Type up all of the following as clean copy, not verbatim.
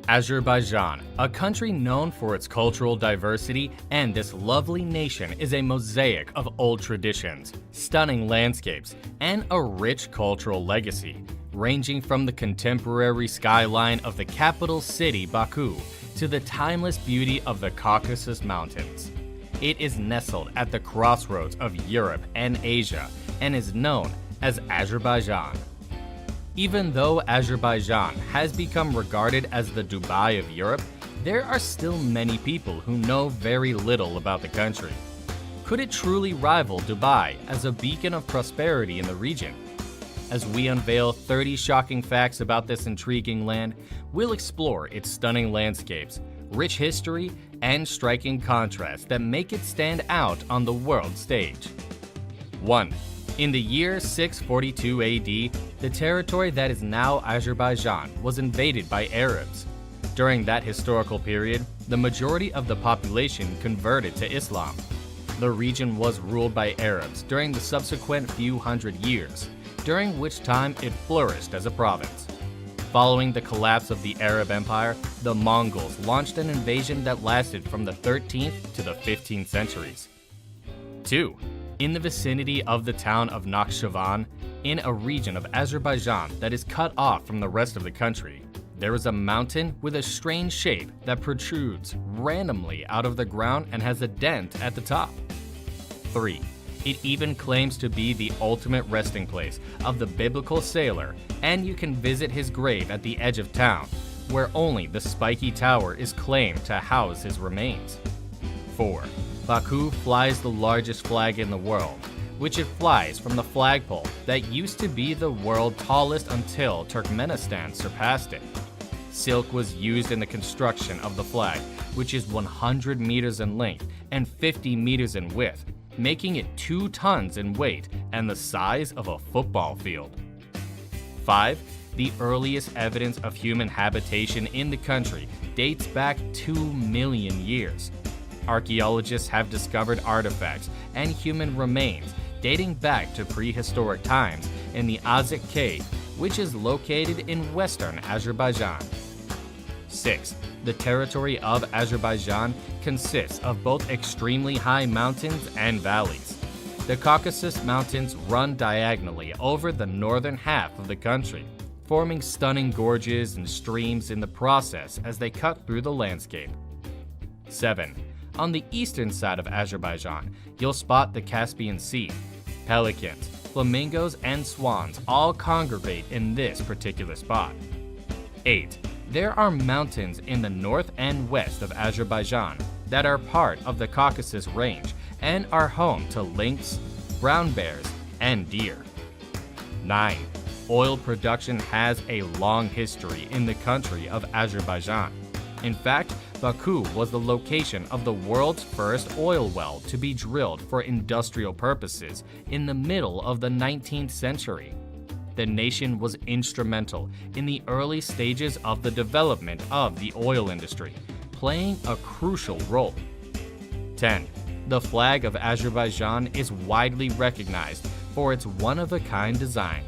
Azerbaijan, a country known for its cultural diversity, and this lovely nation is a mosaic of old traditions, stunning landscapes, and a rich cultural legacy, ranging from the contemporary skyline of the capital city Baku to the timeless beauty of the Caucasus Mountains. It is nestled at the crossroads of Europe and Asia and is known as Azerbaijan. Even though Azerbaijan has become regarded as the Dubai of Europe, there are still many people who know very little about the country. Could it truly rival Dubai as a beacon of prosperity in the region? As we unveil 30 shocking facts about this intriguing land, we'll explore its stunning landscapes, rich history, and striking contrasts that make it stand out on the world stage. 1. In the year 642 AD, the territory that is now Azerbaijan was invaded by Arabs. During that historical period, the majority of the population converted to Islam. The region was ruled by Arabs during the subsequent few hundred years, during which time it flourished as a province. Following the collapse of the Arab Empire, the Mongols launched an invasion that lasted from the 13th to the 15th centuries. 2. In the vicinity of the town of Nakhchivan, in a region of Azerbaijan that is cut off from the rest of the country, there is a mountain with a strange shape that protrudes randomly out of the ground and has a dent at the top. 3. It even claims to be the ultimate resting place of the biblical sailor, and you can visit his grave at the edge of town, where only the spiky tower is claimed to house his remains. 4. Baku flies the largest flag in the world, which it flies from the flagpole that used to be the world's tallest until Turkmenistan surpassed it. Silk was used in the construction of the flag, which is 100 meters in length and 50 meters in width, making it 2 tons in weight and the size of a football field. 5. The earliest evidence of human habitation in the country dates back 2 million years. Archaeologists have discovered artifacts and human remains dating back to prehistoric times in the Azek Cave, which is located in western Azerbaijan. 6. The territory of Azerbaijan consists of both extremely high mountains and valleys. The Caucasus Mountains run diagonally over the northern half of the country, forming stunning gorges and streams in the process as they cut through the landscape. 7. On the eastern side of Azerbaijan, you'll spot the Caspian Sea. Pelicans, flamingos, and swans all congregate in this particular spot. 8. There are mountains in the north and west of Azerbaijan that are part of the Caucasus Range and are home to lynx, brown bears, and deer. 9. Oil production has a long history in the country of Azerbaijan. In fact, Baku was the location of the world's first oil well to be drilled for industrial purposes in the middle of the 19th century. The nation was instrumental in the early stages of the development of the oil industry, playing a crucial role. 10. The flag of Azerbaijan is widely recognized for its one-of-a-kind design.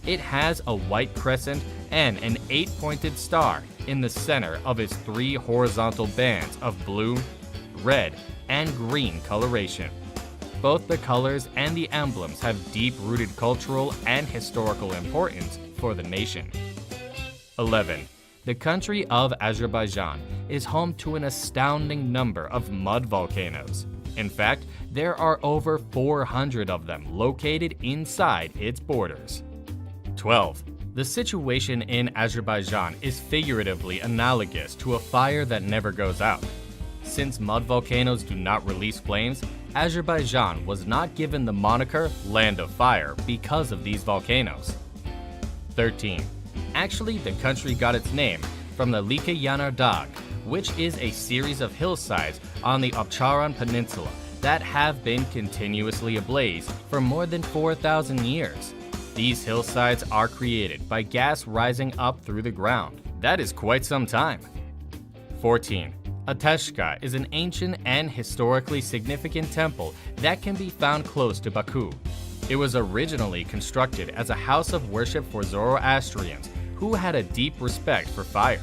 It has a white crescent and an 8-pointed star in the center of its 3 horizontal bands of blue, red, and green coloration. Both the colors and the emblems have deep-rooted cultural and historical importance for the nation. 11. The country of Azerbaijan is home to an astounding number of mud volcanoes. In fact, there are over 400 of them located inside its borders. 12. The situation in Azerbaijan is figuratively analogous to a fire that never goes out. Since mud volcanoes do not release flames, Azerbaijan was not given the moniker Land of Fire because of these volcanoes. 13. Actually, the country got its name from the Lika Yanar Dag, which is a series of hillsides on the Abcharan Peninsula that have been continuously ablaze for more than 4,000 years. These hillsides are created by gas rising up through the ground. That is quite some time. 14. Ateshka is an ancient and historically significant temple that can be found close to Baku. It was originally constructed as a house of worship for Zoroastrians who had a deep respect for fire.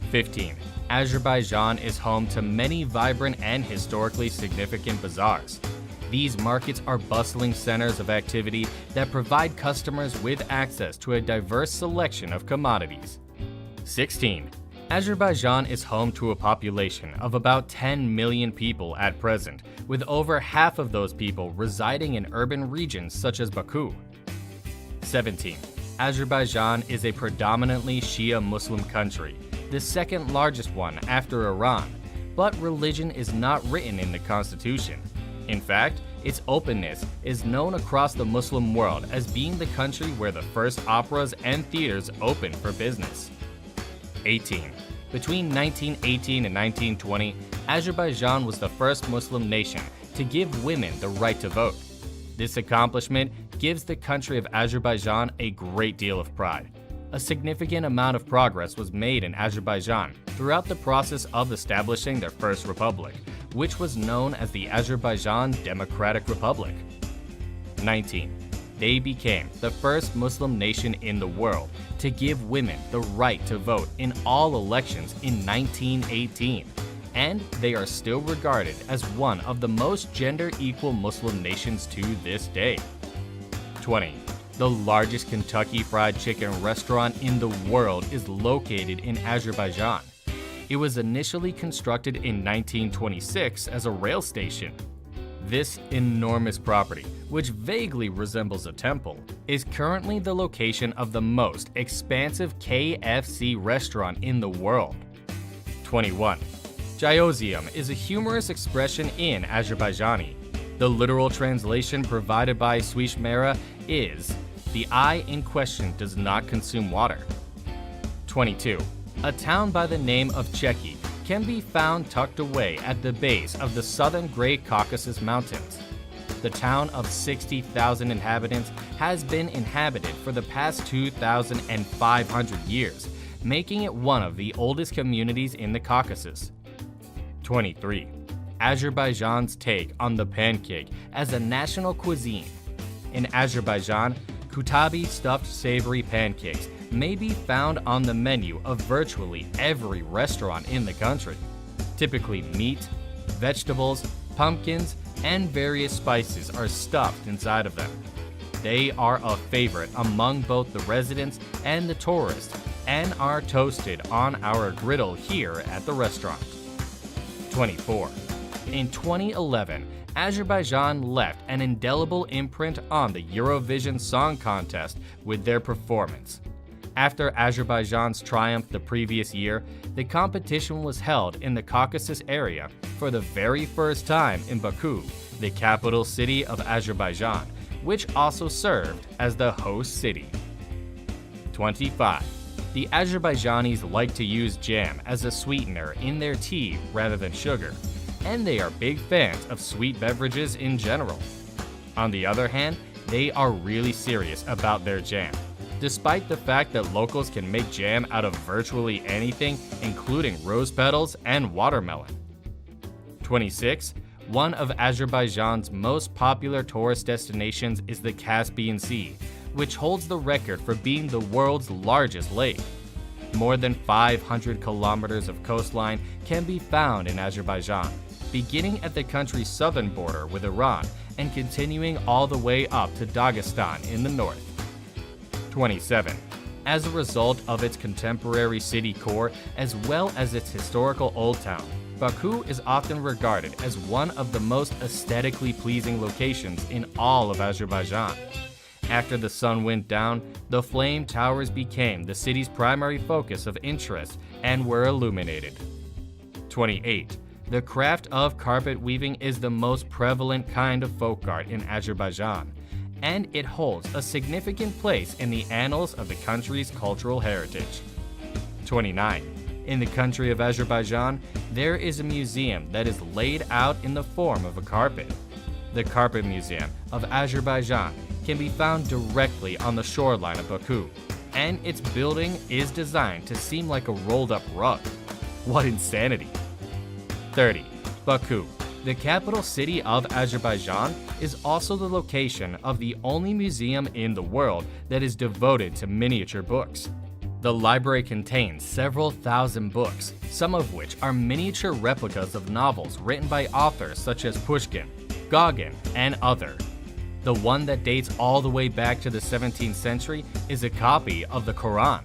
15. Azerbaijan is home to many vibrant and historically significant bazaars. These markets are bustling centers of activity that provide customers with access to a diverse selection of commodities. 16. Azerbaijan is home to a population of about 10 million people at present, with over half of those people residing in urban regions such as Baku. 17. Azerbaijan is a predominantly Shia Muslim country, the second largest one after Iran, but religion is not written in the constitution. In fact, its openness is known across the Muslim world as being the country where the first operas and theaters opened for business. 18. Between 1918 and 1920, Azerbaijan was the first Muslim nation to give women the right to vote. This accomplishment gives the country of Azerbaijan a great deal of pride. A significant amount of progress was made in Azerbaijan throughout the process of establishing their first republic, which was known as the Azerbaijan Democratic Republic. 19. They became the first Muslim nation in the world to give women the right to vote in all elections in 1918, and they are still regarded as one of the most gender-equal Muslim nations to this day. 20. The largest Kentucky Fried Chicken restaurant in the world is located in Azerbaijan. It was initially constructed in 1926 as a rail station. This enormous property, which vaguely resembles a temple, is currently the location of the most expansive KFC restaurant in the world. 21. Gyozium is a humorous expression in Azerbaijani. The literal translation provided by Swishmera is, "The eye in question does not consume water." 22. A town by the name of Cheki can be found tucked away at the base of the southern Great Caucasus Mountains. The town of 60,000 inhabitants has been inhabited for the past 2,500 years, making it one of the oldest communities in the Caucasus. 23. Azerbaijan's take on the pancake as a national cuisine. In Azerbaijan, kutabi stuffed savory pancakes may be found on the menu of virtually every restaurant in the country. Typically meat, vegetables, pumpkins, and various spices are stuffed inside of them. They are a favorite among both the residents and the tourists and are toasted on our griddle here at the restaurant. 24. In 2011, Azerbaijan left an indelible imprint on the Eurovision Song Contest with their performance. After Azerbaijan's triumph the previous year, the competition was held in the Caucasus area for the very first time in Baku, the capital city of Azerbaijan, which also served as the host city. 25. The Azerbaijanis like to use jam as a sweetener in their tea rather than sugar, and they are big fans of sweet beverages in general. On the other hand, they are really serious about their jam, despite the fact that locals can make jam out of virtually anything, including rose petals and watermelon. 26. One of Azerbaijan's most popular tourist destinations is the Caspian Sea, which holds the record for being the world's largest lake. More than 500 kilometers of coastline can be found in Azerbaijan, beginning at the country's southern border with Iran and continuing all the way up to Dagestan in the north. 27. As a result of its contemporary city core as well as its historical old town, Baku is often regarded as one of the most aesthetically pleasing locations in all of Azerbaijan. After the sun went down, the flame towers became the city's primary focus of interest and were illuminated. 28. The craft of carpet weaving is the most prevalent kind of folk art in Azerbaijan, and it holds a significant place in the annals of the country's cultural heritage. 29. In the country of Azerbaijan, there is a museum that is laid out in the form of a carpet. The Carpet Museum of Azerbaijan can be found directly on the shoreline of Baku, and its building is designed to seem like a rolled-up rug. What insanity! 30. Baku, the capital city of Azerbaijan, is also the location of the only museum in the world that is devoted to miniature books. The library contains several thousand books, some of which are miniature replicas of novels written by authors such as Pushkin, Gauguin, and others. The one that dates all the way back to the 17th century is a copy of the Quran.